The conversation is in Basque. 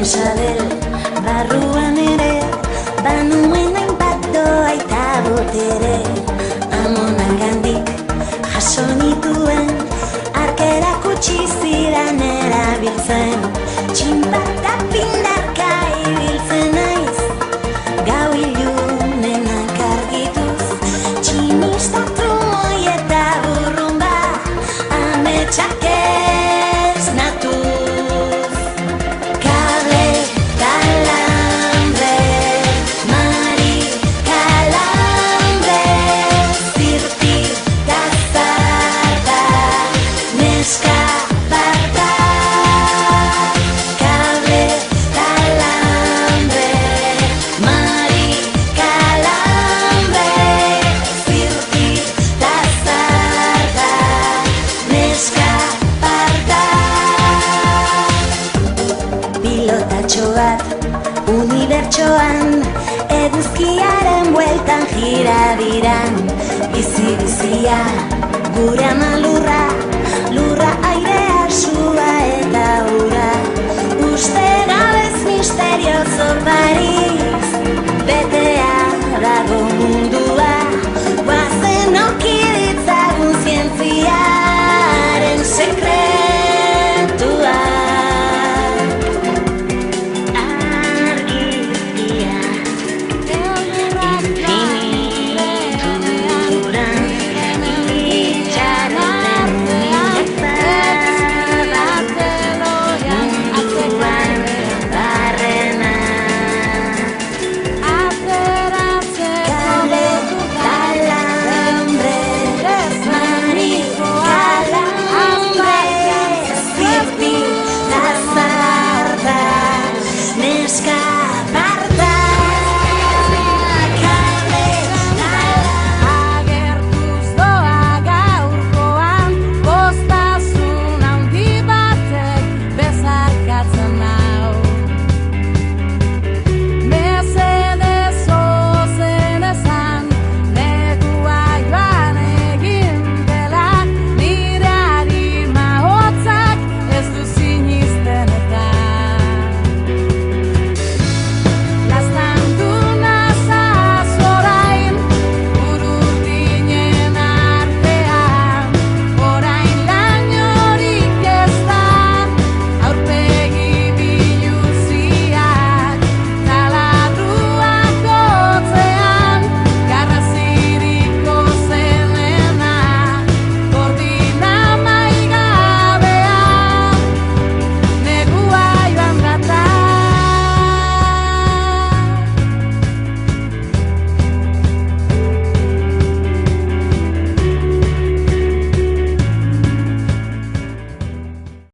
Isabel, barruan ere, banuen hainbat doa eta botere. Amonengandik jaso nituen, arkerak utzi zidan erabiltzen. Txinpata pindarka ibiltzen naiz, gau ilunenak argituz. Tximista trumoi eta burrumba, ametsak ez natuz. Unibertsoan eguzkiaren bueltan jirabiran, bizi-bizia gure ama lurra, lurra airea, sua eta ura.